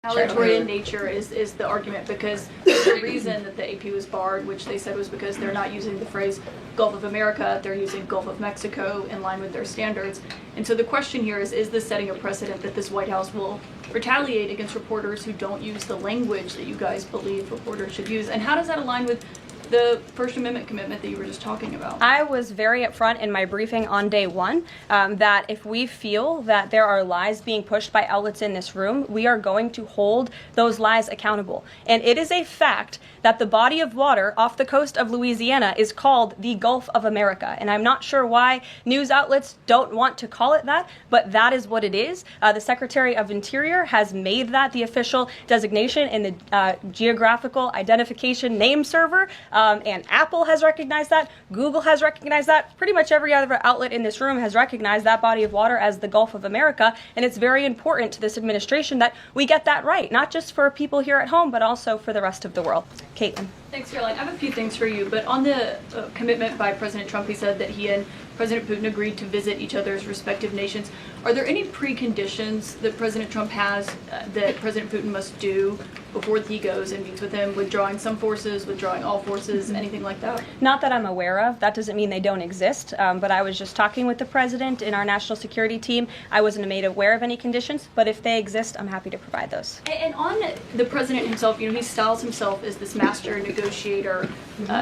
Retaliatory in nature is the argument, because the reason that the AP was barred, which they said was because they're not using the phrase Gulf of America, they're using Gulf of Mexico in line with their standards. And so the question here is this setting a precedent that this White House will retaliate against reporters who don't use the language that you guys believe reporters should use? And how does that align with the First Amendment commitment that you were just talking about? I was very upfront in my briefing on day one that if we feel that there are lies being pushed by outlets in this room, we are going to hold those lies accountable. And it is a fact that the body of water off the coast of Louisiana is called the Gulf of America. And I'm not sure why news outlets don't want to call it that, but that is what it is. The Secretary of Interior has made that the official designation in the geographical identification name server. And Apple has recognized that. Google has recognized that. Pretty much every other outlet in this room has recognized that body of water as the Gulf of America. And it's very important to this administration that we get that right, not just for people here at home, but also for the rest of the world. Caitlin. Thanks, Caroline. I have a few things for you, but on the commitment by President Trump, he said that he and President Putin agreed to visit each other's respective nations. Are there any preconditions that President Trump has that President Putin must do before he goes and meets with him, withdrawing some forces, withdrawing all forces, anything like that? Not that I'm aware of. That doesn't mean they don't exist, but I was just talking with the president in our national security team. I wasn't made aware of any conditions, but if they exist, I'm happy to provide those. And on the president himself, he styles himself as this master negotiator.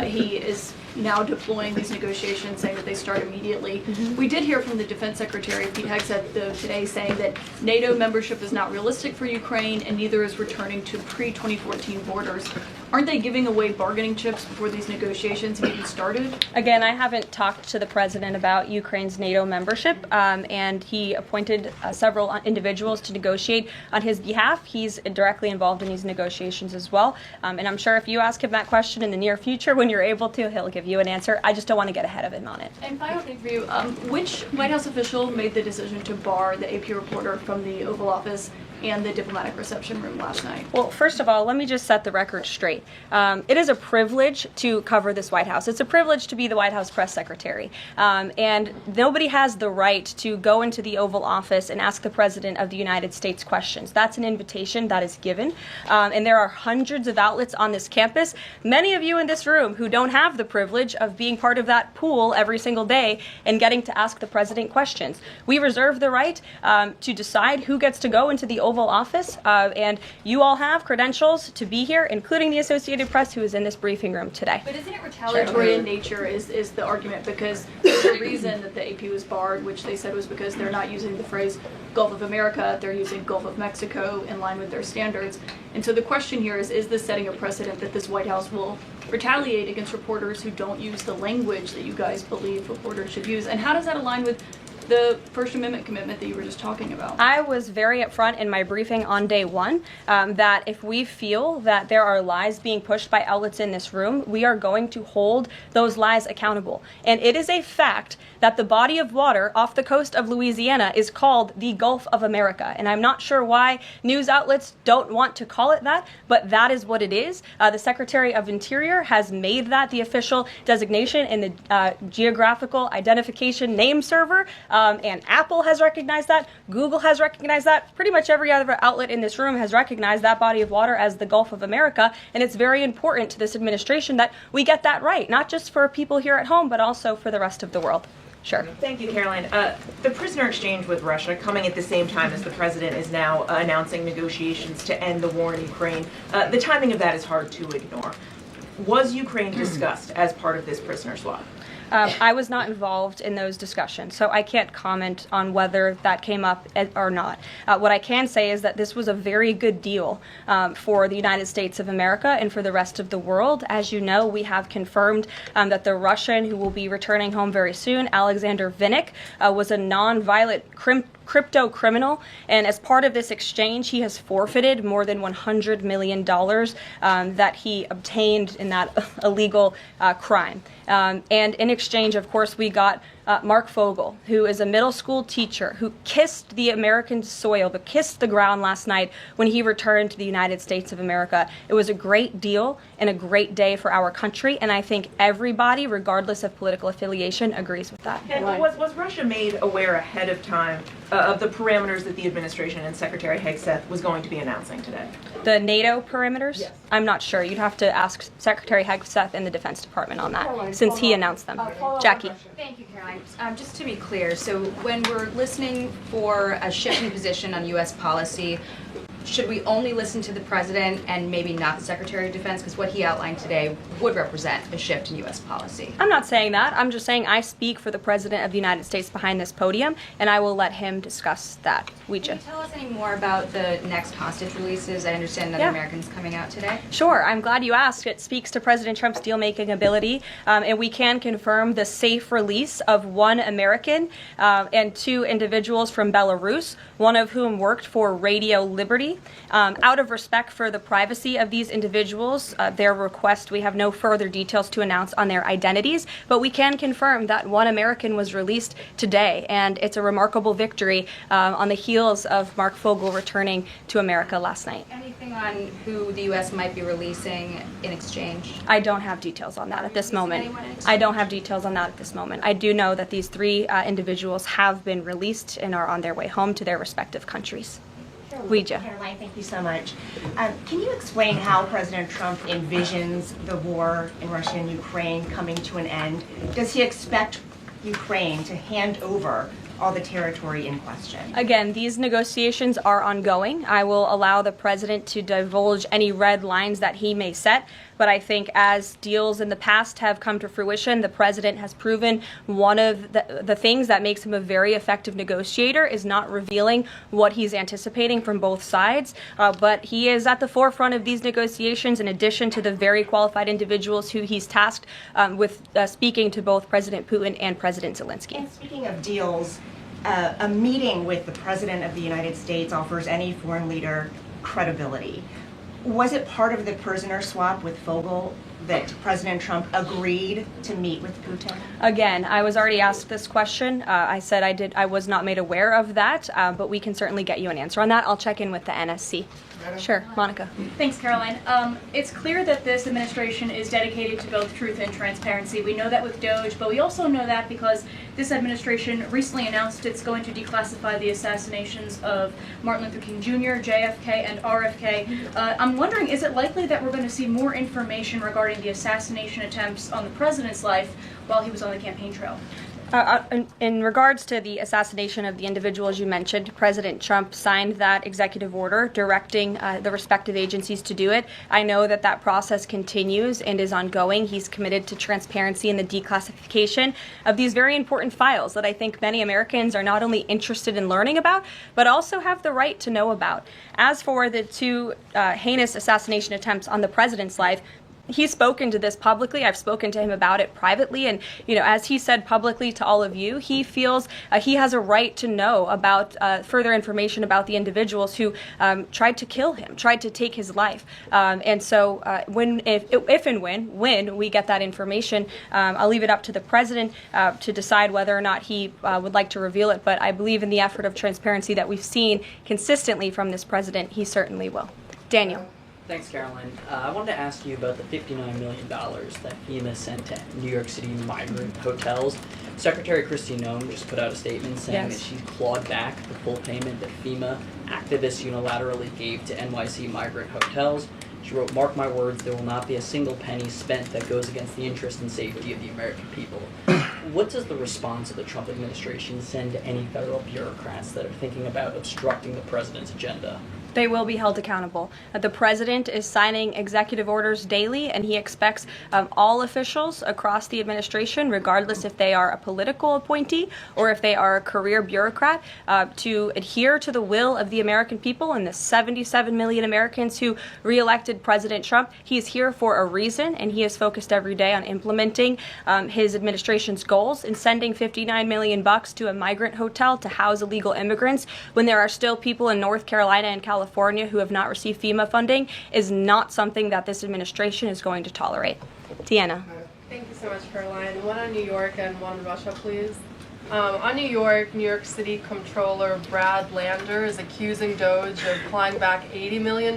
He is now deploying these negotiations, saying that they start immediately. We did hear from the Defense Secretary, Pete Hegseth, today, saying that NATO membership is not realistic for Ukraine, and neither is returning to pre-2014 borders. Aren't they giving away bargaining chips before these negotiations have even started? Again, I haven't talked to the president about Ukraine's NATO membership, and he appointed several individuals to negotiate on his behalf. He's directly involved in these negotiations as well, and I'm sure if you ask him that question in the near future, when you're able to, he'll give you an answer. I just don't want to get ahead of him on it. And final thing for you, which White House official made the decision to bar the AP reporter from the Oval Office and the diplomatic reception room last night? Well, first of all, let me just set the record straight. It is a privilege to cover this White House. It's a privilege to be the White House press secretary. And nobody has the right to go into the Oval Office and ask the President of the United States questions. That's an invitation that is given. And there are hundreds of outlets on this campus, many of you in this room who don't have the privilege of being part of that pool every single day and getting to ask the President questions. We reserve the right to decide who gets to go into the Oval Office, and you all have credentials to be here, including the Associated Press, who is in this briefing room today. But isn't it retaliatory in nature is the argument, because the reason that the AP was barred, which they said was because they're not using the phrase Gulf of America, they're using Gulf of Mexico in line with their standards. And so the question here is this setting a precedent that this White House will retaliate against reporters who don't use the language that you guys believe reporters should use? And how does that align with the First Amendment commitment that you were just talking about? I was very upfront in my briefing on day one that if we feel that there are lies being pushed by outlets in this room, we are going to hold those lies accountable. And it is a fact that the body of water off the coast of Louisiana is called the Gulf of America. And I'm not sure why news outlets don't want to call it that, but that is what it is. The Secretary of Interior has made that the official designation in the geographical identification name server. And Apple has recognized that. Google has recognized that. Pretty much every other outlet in this room has recognized that body of water as the Gulf of America. And it's very important to this administration that we get that right, not just for people here at home, but also for the rest of the world. Sure. Thank you, Caroline. The prisoner exchange with Russia coming at the same time as the president is now announcing negotiations to end the war in Ukraine. The timing of that is hard to ignore. Was Ukraine discussed as part of this prisoner swap? I was not involved in those discussions, so I can't comment on whether that came up or not. What I can say is that this was a very good deal for the United States of America and for the rest of the world. As you know, we have confirmed that the Russian who will be returning home very soon, Alexander Vinnik, was a non-violent crypto criminal, and as part of this exchange, he has forfeited more than $100 million that he obtained in that illegal crime. And in exchange, of course, we got Mark Fogel, who is a middle school teacher who kissed the American soil, but kissed the ground last night when he returned to the United States of America. It was a great deal and a great day for our country, and I think everybody, regardless of political affiliation, agrees with that. And was Russia made aware ahead of time of the parameters that the administration and Secretary Hegseth was going to be announcing today? The NATO perimeters? Yes. I'm not sure. You'd have to ask Secretary Hegseth in the Defense Department on that, since he announced them. Jackie. Thank you, Caroline. Just to be clear, so when we're listening for a shift in position on U.S. policy, should we only listen to the president and maybe not the Secretary of Defense? Because what he outlined today would represent a shift in U.S. policy. I'm not saying that. I'm just saying I speak for the President of the United States behind this podium, and I will let him discuss that. Can you tell us any more about the next hostage releases? I understand another American's coming out today. Sure. I'm glad you asked. It speaks to President Trump's deal-making ability, and we can confirm the safe release of one American and two individuals from Belarus, one of whom worked for Radio Liberty. Out of respect for the privacy of these individuals, their request, we have no further details to announce on their identities, but we can confirm that one American was released today, and it's a remarkable victory on the heels of Mark Fogel returning to America last night. Anything on who the U.S. might be releasing in exchange? I don't have details on that at this moment. I don't have details on that at this moment. I do know that these three individuals have been released and are on their way home to their respective countries. Caroline, thank you so much. Can you explain how President Trump envisions the war in Russia and Ukraine coming to an end? Does he expect Ukraine to hand over all the territory in question? Again, these negotiations are ongoing. I will allow the president to divulge any red lines that he may set, but I think as deals in the past have come to fruition, the president has proven one of the things that makes him a very effective negotiator is not revealing what he's anticipating from both sides, but he is at the forefront of these negotiations in addition to the very qualified individuals who he's tasked with speaking to both President Putin and President Zelensky. And speaking of deals, a meeting with the President of the United States offers any foreign leader credibility. Was it part of the prisoner swap with Fogel that President Trump agreed to meet with Putin? Again, I was already asked this question. I said I was not made aware of that, but we can certainly get you an answer on that. I'll check in with the NSC. Sure, Monica. Thanks, Caroline. It's clear that this administration is dedicated to both truth and transparency. We know that with DOJ, but we also know that because this administration recently announced it's going to declassify the assassinations of Martin Luther King Jr., JFK, and RFK. I'm wondering, is it likely that we're going to see more information regarding the assassination attempts on the president's life while he was on the campaign trail? In regards to the assassination of the individuals you mentioned, President Trump signed that executive order directing the respective agencies to do it. I know that that process continues and is ongoing. He's committed to transparency in the declassification of these very important files that I think many Americans are not only interested in learning about, but also have the right to know about. As for the two heinous assassination attempts on the president's life, he's spoken to this publicly. I've spoken to him about it privately. And, as he said publicly to all of you, he feels he has a right to know about further information about the individuals who tried to kill him, tried to take his life. And so if and when we get that information, I'll leave it up to the president to decide whether or not he would like to reveal it. But I believe in the effort of transparency that we've seen consistently from this president, he certainly will. Daniel. Thanks, Caroline. I wanted to ask you about the $59 million that FEMA sent to New York City migrant hotels. Secretary Kristi Noem just put out a statement saying that she clawed back the full payment that FEMA activists unilaterally gave to NYC migrant hotels. She wrote, "Mark my words, there will not be a single penny spent that goes against the interest and safety of the American people." What does the response of the Trump administration send to any federal bureaucrats that are thinking about obstructing the president's agenda? They will be held accountable. The president is signing executive orders daily, and he expects all officials across the administration, regardless if they are a political appointee or if they are a career bureaucrat, to adhere to the will of the American people and the 77 million Americans who reelected President Trump. He is here for a reason, and he is focused every day on implementing his administration's goals and sending $59 million to a migrant hotel to house illegal immigrants when there are still people in North Carolina and California who have not received FEMA funding is not something that this administration is going to tolerate. Deanna. Thank you so much, Caroline. One on New York and one on Russia, please. On New York City Comptroller Brad Lander is accusing Doge of clawing back $80 million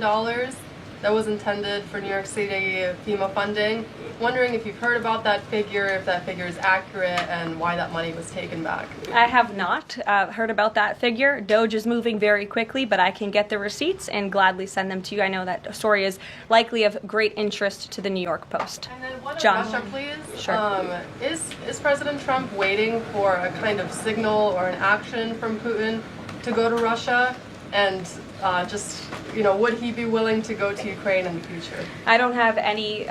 that was intended for New York City FEMA funding. Wondering if you've heard about that figure, if that figure is accurate, and why that money was taken back. I have not heard about that figure. Doge is moving very quickly, but I can get the receipts and gladly send them to you. I know that story is likely of great interest to the New York Post. And then one John. on Russia, please. Sure. Is President Trump waiting for a kind of signal or an action from Putin to go to Russia? And would he be willing to go to Ukraine in the future? I don't have any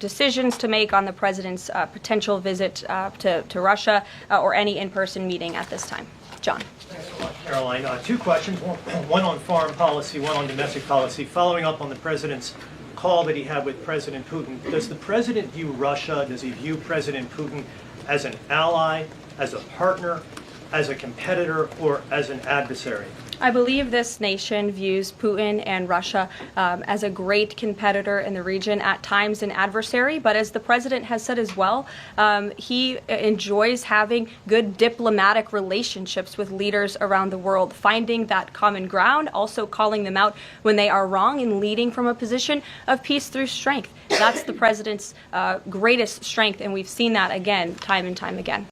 decisions to make on the president's potential visit to Russia or any in-person meeting at this time. John. Thanks a lot, Caroline. Two questions, one on foreign policy, one on domestic policy. Following up on the president's call that he had with President Putin, does the president view Russia, does he view President Putin as an ally, as a partner, as a competitor, or as an adversary? I believe this nation views Putin and Russia as a great competitor in the region, at times an adversary, but as the president has said as well, he enjoys having good diplomatic relationships with leaders around the world, finding that common ground, also calling them out when they are wrong, and leading from a position of peace through strength. That's the president's greatest strength, and we've seen that again, time and time again.